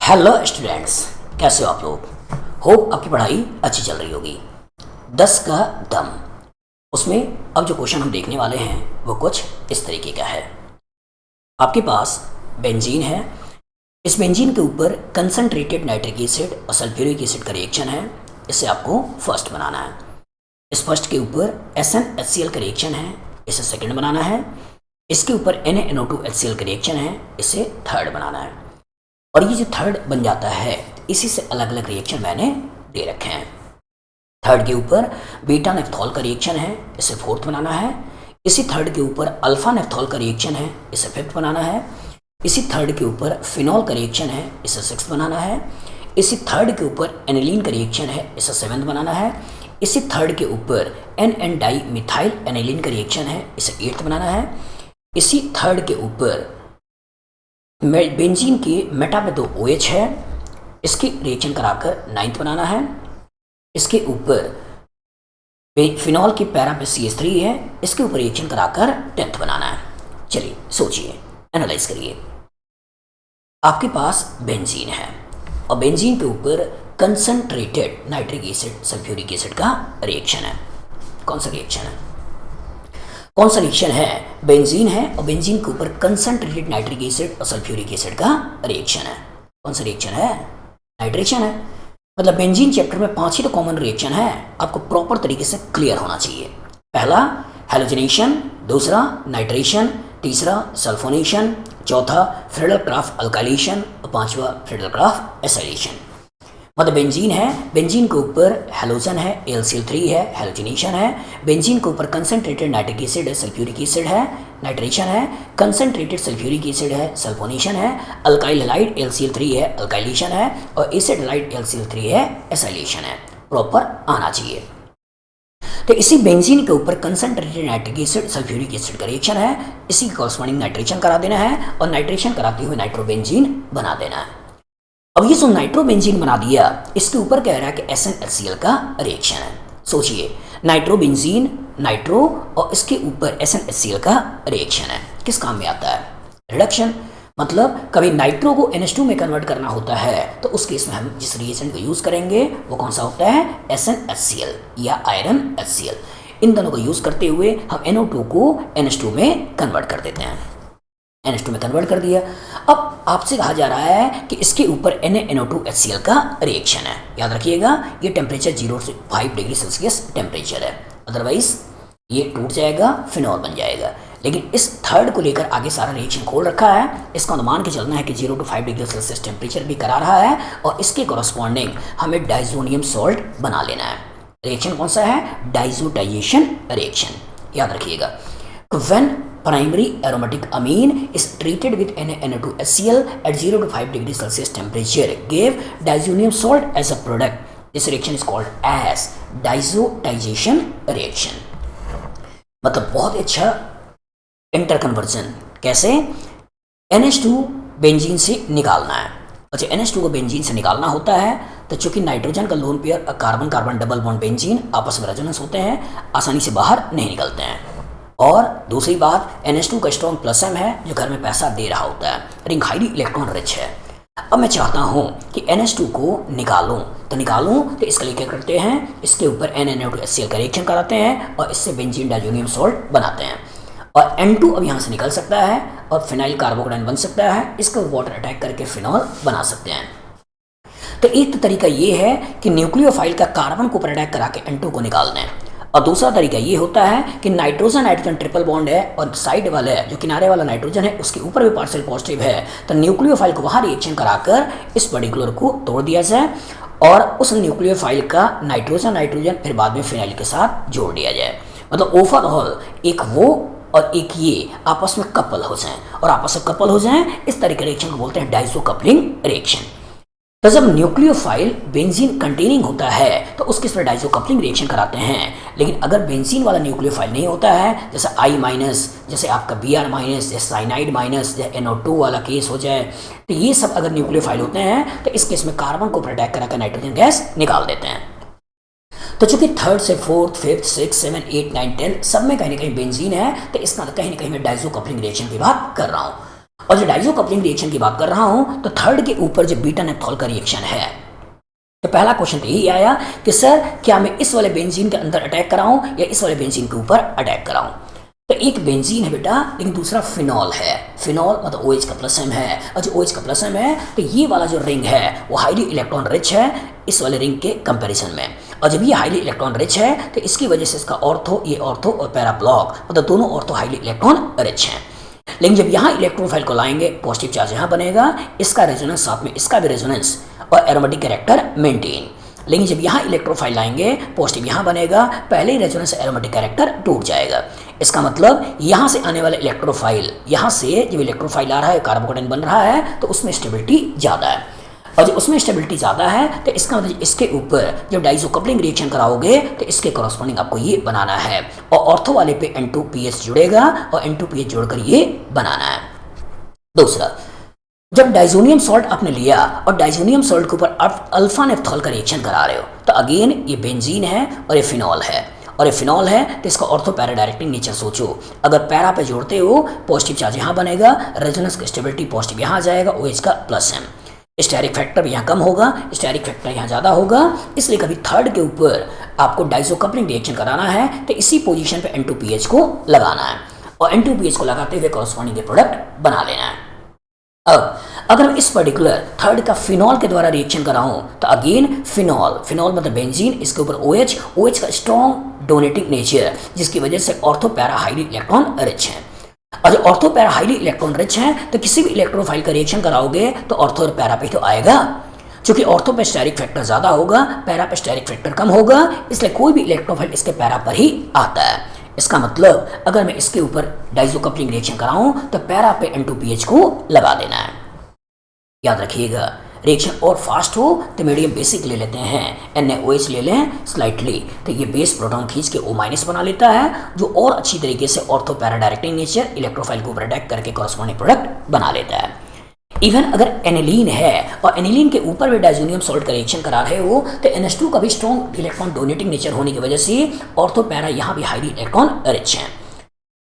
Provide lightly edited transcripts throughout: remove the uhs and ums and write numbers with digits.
Hello students, कैसे हो आप लोग। होप आपकी पढ़ाई अच्छी चल रही होगी। 10 का दम, उसमें अब जो क्वेश्चन हम देखने वाले हैं वो कुछ इस तरीके का है। आपके पास बेंजीन है, इस बेंजीन के ऊपर कंसनट्रेटेड नाइट्रिक एसिड और सल्फ्यूरिक एसिड का रिएक्शन है। इसे आपको फर्स्ट बनाना है। इस फर्स्ट के ऊपर SnHCl का रिएक्शन है, इसे सेकंड बनाना है। इसके ऊपर NaNO2HCl का रिएक्शन है, इसे थर्ड बनाना है। और ये जो थर्ड बन जाता है, इसी से अलग अलग रिएक्शन मैंने दे रखे हैं। थर्ड के ऊपर बीटा नेफ्थॉल का रिएक्शन है, इसे फोर्थ बनाना है। इसी थर्ड के ऊपर अल्फा नेफ्थॉल का रिएक्शन है, इसे फिफ्थ बनाना है। इसी थर्ड के ऊपर फिनॉल का रिएक्शन है, इसे सिक्स्थ बनाना है। इसी थर्ड के ऊपर एनिलीन का रिएक्शन है, इसे सेवेंथ बनाना है। इसी थर्ड के ऊपर NN डाई मिथाइल एनिलीन का रिएक्शन है, इसे एट्थ बनाना है। इसी थर्ड के ऊपर बेंजीन के मेटा में 2 OH है, इसकी रिएक्शन कराकर नाइन्थ बनाना है। इसके ऊपर फिनॉल की पैरा पे CH3 है, इसके ऊपर रिएक्शन कराकर 10th बनाना है। चलिए सोचिए, एनालाइज करिए। आपके पास बेंजीन है और बेंजीन के ऊपर concentrated nitric acid sulphuric acid का रिएक्शन है। कौन सा रिएक्शन है? कौन सा रिएक्शन है? बेंजीन है और बेंजीन के ऊपर कंसंट्रेटेड नाइट्रिक एसिड और सल्फ्यूरिक एसिड का रिएक्शन है। कौन सा रिएक्शन है? नाइट्रेशन है। मतलब बेंजीन चैप्टर में 5 ही तो कॉमन रिएक्शन है, आपको प्रॉपर तरीके से क्लियर होना चाहिए। पहला हैलोजिनेशन, दूसरा नाइट्रेशन, तीसरा सल्फोनेशन, चौथा फ्रेडल-क्राफ्ट अल्काइलेशन और पांचवा फ्रेडल-क्राफ्ट एसाइलेशन। मतलब बेंजीन है, बेंजीन के ऊपर हैलोजन है, AlCl3 है, हैलोजिनेशन है। बेंजीन के ऊपर कंसंट्रेटेड नाइट्रिक एसिड है, सल्फ्यूरिक एसिड है, नाइट्रेशन है। कंसंट्रेटेड सल्फ्यूरिक एसिड है, सल्फोनेशन है। अल्काइल हैलाइड AlCl3 है, अल्काइलेशन है। और एसिड हैलाइड AlCl3 है, एसाइलेशन है। प्रॉपर आना चाहिए। तो इसी बेंजीन के ऊपर concentrated nitric acid sulphuric acid का रिएक्शन है, इसी कॉरस्पॉन्डिंग नाइट्रेशन करा देना है और नाइट्रेशन कराते हुए नाइट्रोबेंजीन बना देना है। अब ये जो नाइट्रोबेंजीन बना दिया, इसके ऊपर कह रहा है कि SnHCl का रिएक्शन है। सोचिए, नाइट्रोबेंजीन, नाइट्रो और इसके ऊपर SnHCl का रिएक्शन है, किस काम में आता है? रिडक्शन। मतलब कभी नाइट्रो को NH2 में कन्वर्ट करना होता है तो उस केस में हम जिस रिएजेंट को यूज करेंगे वो कौन सा होता है? SnHCl या आयरन HCl। इन दोनों को यूज करते हुए हम NO2 को NH2 में कन्वर्ट कर देते हैं। NH2 में कन्वर्ट कर दिया। अब आपसे कहा जा रहा है कि इसके ऊपर NaNO2HCl का रिएक्शन है। याद रखिएगा, ये टेम्परेचर 0 से 5 डिग्री सेल्सियस टेम्परेचर है, अदरवाइज ये टूट जाएगा, फिनॉल बन जाएगा। लेकिन इस थर्ड को लेकर आगे सारा रिएक्शन खोल रखा है। इसका अनुमान के चलना है कि 0 to 5 डिग्री सेल्सियस टेम्परेचर भी करा रहा है और इसके कॉरस्पॉन्डिंग हमें डाइजोनियम सॉल्ट बना लेना है। रिएक्शन कौन सा है? Diazotization reaction. याद रखिएगा, when primary aromatic amine is treated with NaNO2HCl at 0 to 5 degree Celsius temperature gave diazonium salt as a product. This reaction is called as diazotization reaction. मतलब बहुत अच्छा इंटर कन्वर्जन। कैसे? NH2 benzene से निकालना है। अच्छा, NH2 को benzene से निकालना होता है तो चूंकि नाइट्रोजन का lone pair carbon carbon double bond benzene आपस में रेजोनेंस होते हैं, आसानी से बाहर नहीं निकलते हैं। और दूसरी बात, NH2 का स्ट्रॉन्ग प्लस M है जो घर में पैसा दे रहा होता है, रिंग हाईली इलेक्ट्रॉन रिच है। अब मैं चाहता हूँ कि NH2 को निकालूं तो इसके लिए क्या करते हैं? इसके ऊपर NaNO2HCl का रिएक्शन कराते हैं और इससे बेंजीन डाइजोनियम सॉल्ट बनाते हैं और N2 अब यहाँ से निकल सकता है और फिनाइल कार्बोकेटाइन बन सकता है। इसका वाटर अटैक करके फिनॉल बना सकते हैं। तो एक तरीका ये है कि न्यूक्लियोफाइल का कार्बन को ऊपर अटैक करा के N2 को निकाल दें, और दूसरा तरीका ये होता है कि नाइट्रोजन नाइट्रोजन ट्रिपल बॉन्ड है और साइड वाला है जो किनारे वाला नाइट्रोजन है उसके ऊपर भी पार्शियल पॉजिटिव है, तो न्यूक्लियोफाइल को वहाँ रिएक्शन कराकर इस पर्टिकुलर को तोड़ दिया जाए और उस न्यूक्लियोफाइल का नाइट्रोजन नाइट्रोजन फिर बाद में फिनाइल के साथ जोड़ दिया जाए। मतलब ओवरऑल एक वो और एक ये आपस में कपल हो जाएं, और आपस में कपल हो जाएं इस तरह के रिएक्शन को बोलते हैं डाइजो कपलिंग रिएक्शन। तो जब न्यूक्लियोफाइल बेंजीन कंटेनिंग होता है तो उसके साथ डाइजो कपलिंग रिएक्शन कराते हैं। लेकिन अगर बेंजीन वाला न्यूक्लियोफाइल नहीं होता है, जैसे I-, जैसे आपका Br-, जैसे साइनाइड माइनस, जैसे NO2 वाला केस हो जाए, तो ये सब अगर न्यूक्लियोफाइल होते हैं तो इस केस में कार्बन को अटैक कराकर नाइट्रोजन गैस निकाल देते हैं। तो चूंकि थर्ड से फोर्थ, फिफ्थ, 6, 7, 8, 9, 10 सब में कहीं ना कहीं बेंजीन है, तो इसका कहीं ना कहीं मैं डाइजो कपलिंग रिएक्शन की बात कर रहा हूँ। और जो डाइजो कपलिंग रिएक्शन की बात कर रहा हूं तो थर्ड के ऊपर जो बीटा नेप्थॉल का रिएक्शन है, तो पहला क्वेश्चन तो यही आया कि सर क्या मैं इस वाले बेंजीन के अंदर अटैक कराऊं या इस वाले बेंजीन के ऊपर अटैक कराऊं। तो एक बेंजीन है बेटा, लेकिन दूसरा फिनॉल है। फिनॉल मतलब OH का प्लस M है, और जो OH का प्लस M है तो ये वाला जो रिंग है वो हाईली इलेक्ट्रॉन रिच है इस वाले रिंग के कंपैरिजन में। और जब ये हाईली इलेक्ट्रॉन रिच है तो इसकी वजह से इसका ऑर्थो, ये ऑर्थो और पैरा ब्लॉक मतलब दोनों ऑर्थो हाईली इलेक्ट्रॉन रिच हैं। लेकिन जब यहाँ इलेक्ट्रोफाइल को लाएंगे, पॉजिटिव चार्ज यहाँ बनेगा, इसका रेजोनेंस साथ में इसका भी रेजोनेंस और एरोमेटिक कैरेक्टर मेंटेन। लेकिन जब यहाँ इलेक्ट्रोफाइल लाएंगे, पॉजिटिव यहाँ बनेगा, पहले ही रेजोनेंस एरोमेटिक कैरेक्टर टूट जाएगा। इसका मतलब यहाँ से आने वाला इलेक्ट्रोफाइल, यहाँ से जब इलेक्ट्रोफाइल आ रहा है, कार्बोकेटाइन बन रहा है, तो उसमें स्टेबिलिटी ज़्यादा है। और जब उसमें स्टेबिलिटी ज़्यादा है तो इसका मतलब इसके ऊपर जब डाइजो कपलिंग रिएक्शन कराओगे तो इसके कॉरस्पॉन्डिंग आपको ये बनाना है, और ऑर्थो वाले पे N2PH जुड़ेगा और N2PH जोड़कर ये बनाना है। दूसरा, जब डाइजोनियम सॉल्ट आपने लिया और डाइजोनियम सॉल्ट के ऊपर अल्फा नेफ्थॉल का रिएक्शन करा रहे हो, तो अगेन ये बेंजीन है और ये फिनॉल है, और ये फिनॉल है तो इसका ऑर्थो पैरा डायरेक्टिंग नेचर सोचो। अगर पैरा पे जोड़ते हो, पॉजिटिव चार्ज यहाँ बनेगा, रेजोनेंस की स्टेबिलिटी पॉजिटिव यहाँ आ जाएगा, OH का प्लस M, स्टेरिक फैक्टर यहाँ कम होगा, स्टेरिक फैक्टर यहाँ ज़्यादा होगा। इसलिए कभी थर्ड के ऊपर आपको डाइजो कपलिंग रिएक्शन कराना है तो इसी पोजीशन पे N2PH को लगाना है, और N2PH को लगाते हुए कॉरस्पॉन्डिंग प्रोडक्ट बना लेना है। अब अगर मैं इस पर्टिकुलर थर्ड का फिनॉल के द्वारा रिएक्शन कराऊं तो अगेन फिनॉल मतलब बेंजीन, इसके ऊपर OH का स्ट्रॉन्ग डोनेटिंग नेचर, जिसकी वजह से ortho para highly electron rich है। और जो ortho para highly electron rich है तो किसी भी इलेक्ट्रोफाइल का रिएक्शन कराओगे तो ऑर्थो और पैरा पे तो आएगा, क्योंकि ऑर्थो पे स्टेरिक फैक्टर ज़्यादा होगा, पैरा पे स्टेरिक फैक्टर कम होगा, इसलिए कोई भी इलेक्ट्रोफाइल इसके पैरा पर ही आता है। इसका मतलब अगर मैं इसके ऊपर डाइजो कपलिंग रिएक्शन कराऊं तो पैरा पे N2PH को लगा देना है। याद रखिएगा, रिएक्शन और फास्ट हो तो मीडियम बेसिक ले लेते हैं, NaOH ले लें स्लाइटली, तो ये बेस प्रोटॉन खींच के O- बना लेता है, जो और अच्छी तरीके से ortho para directing nature electrophile को अटैक करके कॉरस्पॉन्डिंग प्रोडक्ट बना लेता है। इवन अगर एनिलीन है और एनिलीन के ऊपर भी डाइजोनियम सॉल्ट का रिएक्शन करा रहे हो तो NH2 का भी स्ट्रॉन्ग इलेक्ट्रॉन डोनेटिंग नेचर होने की वजह से ऑर्थो पैरा यहाँ भी हाईली इलेक्ट्रॉन रिच है।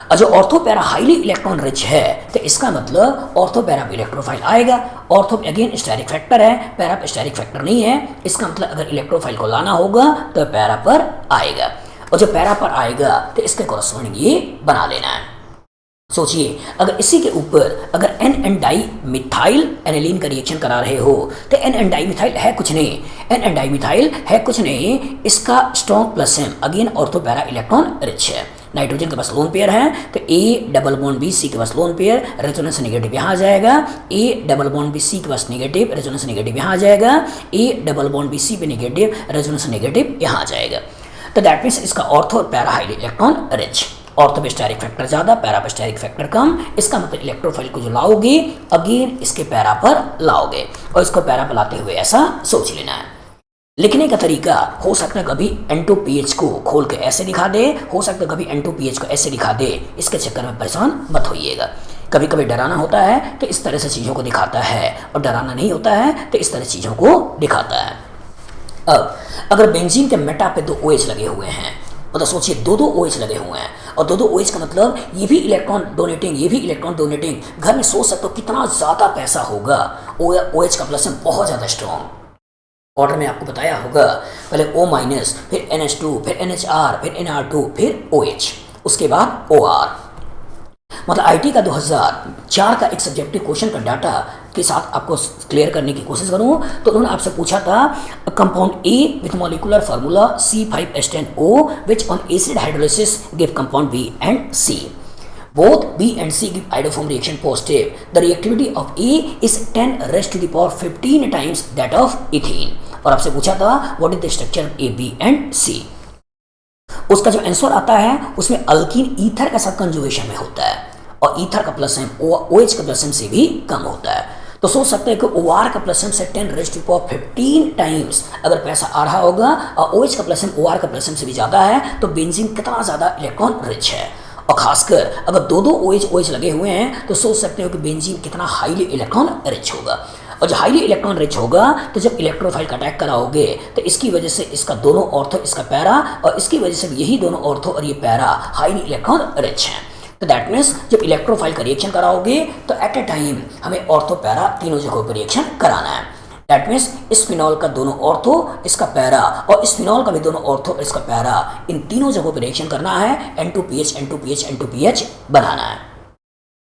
और जो ortho para highly electron rich है तो इसका मतलब ऑर्थो पैरा पे इलेक्ट्रोफाइल आएगा। ऑर्थो अगेन स्टेरिक फैक्टर है, पैरा पे स्टेरिक फैक्टर नहीं है, इसका मतलब अगर इलेक्ट्रोफाइल को लाना होगा तो पैरा पर आएगा, और जो पैरा पर आएगा तो इसके कॉरस्पॉन्डिंग ये बना लेना है। सोचिए, अगर इसी के ऊपर अगर N डाइमिथाइल एनिलीन का रिएक्शन करा रहे हो तो N डाइमिथाइल है कुछ नहीं, N डाइमिथाइल है कुछ नहीं, इसका strong plus M again ortho para electron rich है। नाइट्रोजन के पास लोन पेयर है तो A double bond B C के पास लोन पेयर, रेजोनेंस नेगेटिव यहाँ आ जाएगा, A double bond B C के पास नेगेटिव, रेजोनेंस नेगेटिव यहाँ आ जाएगा, A double bond B C पे नेगेटिव, रेजोनेंस नेगेटिव यहाँ आ जाएगा। तो दैट मीन्स इसका ऑर्थो और para highly electron rich, ortho पे स्टेरिक फैक्टर ज़्यादा, पैरा पे स्टेरिक फैक्टर कम। इसका मतलब इलेक्ट्रोफाइल को जो लाओगे अगेन इसके पैरा पर लाओगे, और इसको पैरा पर लाते हुए ऐसा सोच लेना है। लिखने का तरीका हो सकता है कभी N2PH को खोल के ऐसे दिखा दे, हो सकता है कभी N2PH को ऐसे दिखा दे, इसके चक्कर में परेशान मत होइएगा। कभी कभी डराना होता है तो इस तरह से चीज़ों को दिखाता है, और डराना नहीं होता है तो इस तरह चीज़ों को दिखाता है। अब अगर बेंजीन के मेटा पे 2 OH लगे हुए हैं, मतलब सोचिए 2 OH लगे हुए हैं, और 2 OH का मतलब ये भी इलेक्ट्रॉन डोनेटिंग, ये भी इलेक्ट्रॉन डोनेटिंग। घर में सोच सकते हो कितना ज़्यादा पैसा होगा, OH का प्लस में बहुत ज़्यादा स्ट्रॉन्ग। ऑर्डर में आपको बताया होगा, पहले O-, फिर NH2, फिर NHR, फिर NR2, फिर OH, उसके बाद OR। मतलब IT का 2004 का एक सब्जेक्टिव क्वेश्चन का डाटा के साथ आपको क्लियर करने की कोशिश करूं तो उन्होंने आपसे पूछा था compound A with molecular formula C5H10O which on acid hydrolysis give compound B and C. Both B and C give iodoform reaction positive. The reactivity of A is 10 raised to the power 15 times that of ethene. और आपसे पूछा था what is the structure of A, B and C. उसका जो answer आता है उसमें alkyne ether का साथ कंजुगेशन में होता है, और ईथर का प्लस M OH का प्लस M से भी कम होता है। तो सोच सकते हैं कि OR का प्लस M से 10 raised to the power 15 times अगर पैसा आ रहा होगा, और OH का प्लस M OR का प्लस M से भी ज़्यादा है, तो बेंजीन कितना ज़्यादा इलेक्ट्रॉन रिच है। और खासकर अगर 2 OH लगे हुए हैं तो सोच सकते हो कि बेंजीन कितना हाईली इलेक्ट्रॉन रिच होगा। और जो हाईली इलेक्ट्रॉन रिच होगा तो जब इलेक्ट्रोफाइल का अटैक कराओगे तो इसकी वजह से इसका दोनों ऑर्थो, इसका पैरा, और इसकी वजह से यही दोनों ऑर्थो और ये पैरा हाईली इलेक्ट्रॉन रिच हैं। तो दैट मीन्स जब इलेक्ट्रोफाइल का रिएक्शन कराओगे तो एट ए टाइम हमें ऑर्थो पैरा तीनों जगहों पर रिएक्शन कराना है। दैट मीन्स इस फिनॉल का दोनों ऑर्थो इसका पैरा और इस फिनॉल का भी दोनों ऑर्थो इसका पैरा, इन तीनों जगहों पर रिएक्शन करना है, N2PH N2PH N2PH बनाना है।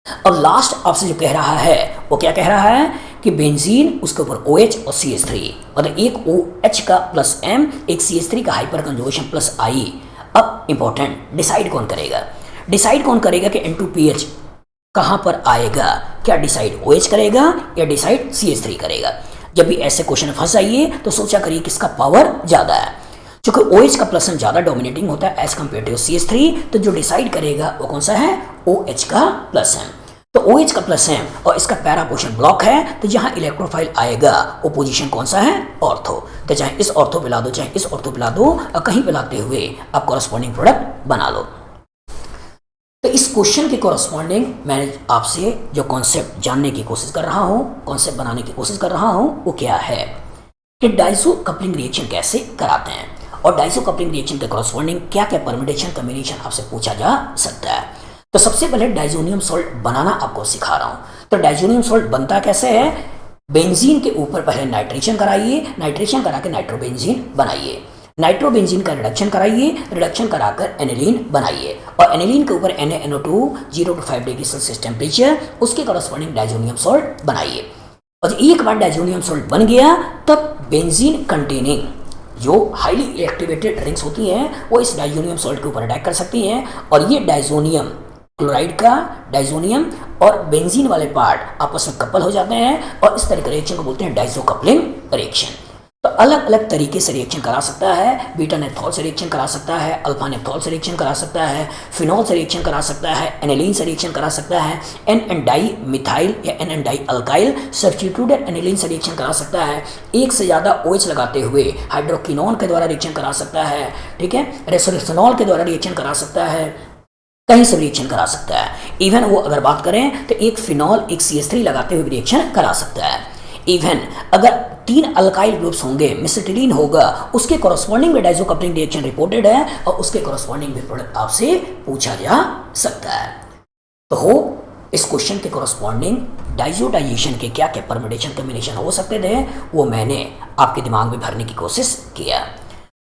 अब लास्ट आपसे जो कह रहा है वो क्या कह रहा है कि बेंजीन उसके ऊपर OH और CH3, मतलब एक OH का प्लस M एक CH3 का हाइपर कंजुगेशन प्लस I। अब इंपॉर्टेंट, डिसाइड कौन करेगा? डिसाइड कौन करेगा कि N2PH कहां पर आएगा? क्या डिसाइड OH करेगा या डिसाइड CH3 करेगा? जब भी ऐसे क्वेश्चन फंस जाइए तो सोचा करिए किसका पावर ज्यादा है। चूंकि OH का प्लस M ज्यादा डोमिनेटिंग होता है एज कम्पेयर टू CH3, तो जो डिसाइड करेगा वो कौन सा है? OH का प्लस M। तो OH का प्लस M और इसका पैरा पोजीशन ब्लॉक है, तो जहां इलेक्ट्रोफाइल आएगा वो पोजीशन कौन सा है? ऑर्थो। तो चाहे इस ऑर्थो पे ला दो चाहे इस ऑर्थो पे ला दो, और कहीं पे लाते हुए आप कॉरस्पॉन्डिंग प्रोडक्ट बना लो। तो इस क्वेश्चन के कॉरस्पॉन्डिंग मैं आपसे जो कॉन्सेप्ट जानने की कोशिश कर रहा हूँ, कॉन्सेप्ट बनाने की कोशिश कर रहा हूँ, वो क्या है कि डाइसो कपलिंग रिएक्शन कैसे कराते हैं, और डाइसो कपलिंग रिएक्शन के कॉरस्पॉन्डिंग क्या क्या परम्यूटेशन कॉम्बिनेशन आपसे पूछा जा सकता है। तो सबसे पहले डाइजोनियम सॉल्ट बनाना आपको सिखा रहा हूँ। तो डाइजोनियम सॉल्ट बनता कैसे है? बेंजीन के ऊपर पहले नाइट्रेशन कराइए, नाइट्रेशन करा के नाइट्रोबेंजीन बनाइए, नाइट्रोबेंजीन का रिडक्शन कराइए, रिडक्शन कराकर एनिलीन बनाइए, और एनिलीन के ऊपर NaNO2 0 to 5 degree Celsius temperature, उसके कॉरस्पॉन्डिंग डाइजोनियम सॉल्ट बनाइए। और एक बार डाइजोनियम सॉल्ट बन गया तब बेंजीन कंटेनिंग जो हाईली एक्टिवेटेड रिंग्स होती हैं वो इस डाइजोनियम सॉल्ट के ऊपर अटैक कर सकती हैं, और ये डाइजोनियम क्लोराइड का डाइजोनियम और बेंजीन वाले पार्ट आपस में कपल हो जाते हैं, और इस तरह के रिएक्शन को बोलते हैं डाइसो कपलिंग रिएक्शन। तो अलग अलग तरीके से रिएक्शन करा सकता है, बीटा नेप्थॉल से रिएक्शन करा सकता है, अल्फा नेप्थॉल से रिएक्शन करा सकता है, फिनॉल से रिएक्शन करा सकता है, एनिलीन से रिएक्शन करा सकता है, एन डाई मिथाइल या N di alkyl substituted aniline से रिएक्शन करा सकता है, एक से ज़्यादा OH लगाते हुए हाइड्रोकिनोन के द्वारा रिएक्शन करा सकता है, ठीक है, रेसोरेसनॉल के द्वारा रिएक्शन करा सकता है, कहीं से रिएक्शन करा सकता है। इवन वो अगर बात करें तो एक फिनॉल एक CH3 लगाते हुए रिएक्शन करा सकता है। इवन अगर 3 अल्काइल ग्रुप्स होंगे, मिसिटिलीन होगा, उसके कॉरस्पॉन्डिंग में डाइसो कपलिंग रिएक्शन रिपोर्टेड है, और उसके कॉरस्पॉन्डिंग भी प्रोडक्ट आपसे पूछा जा सकता है। तो हो इस क्वेश्चन के कॉरस्पॉन्डिंग डाइजोडाइजेशन के क्या क्या परम्यूटेशन कॉम्बिनेशन हो सकते थे वो मैंने आपके दिमाग में भरने की कोशिश किया।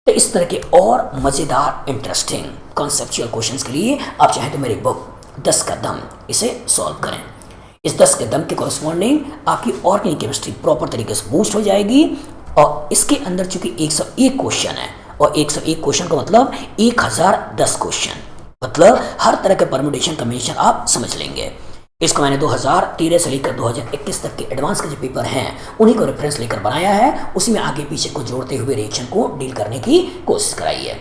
तो इस तरह के और मज़ेदार इंटरेस्टिंग कॉन्सेप्चुअल क्वेश्चंस के लिए आप चाहें तो मेरी बुक 10 का दम इसे सॉल्व करें। इस 10 के दम के कॉरस्पॉन्डिंग आपकी ऑर्गेनिक केमिस्ट्री प्रॉपर तरीके से बूस्ट हो जाएगी, और इसके अंदर चूंकि 101 क्वेश्चन है, और 101 क्वेश्चन का मतलब 1010 क्वेश्चन, मतलब हर तरह के परम्यूटेशन कॉम्बिनेशन आप समझ लेंगे। इसको मैंने 2013 से लेकर 2021 तक के एडवांस के जो पेपर हैं उन्हीं को रेफरेंस लेकर बनाया है, उसी में आगे पीछे को जोड़ते हुए रिएक्शन को डील करने की कोशिश कराई है।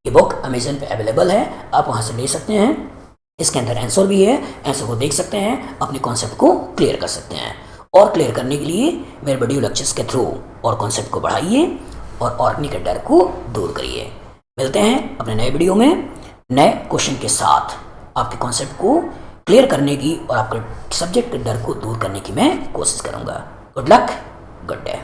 ये बुक अमेजन पे अवेलेबल है, आप वहाँ से ले सकते हैं। इसके अंदर आंसर भी है, आंसर को देख सकते हैं, अपने कॉन्सेप्ट को क्लियर कर सकते हैं। और क्लियर करने के लिए मेरे वीडियो लेक्चर्स के थ्रू और कॉन्सेप्ट को बढ़ाइए और ऑर्गेनिक के डर को दूर करिए। मिलते हैं अपने नए वीडियो में नए क्वेश्चन के साथ, आपके कॉन्सेप्ट को क्लियर करने की और आपके सब्जेक्ट के डर को दूर करने की मैं कोशिश करूंगा। Good luck, good day.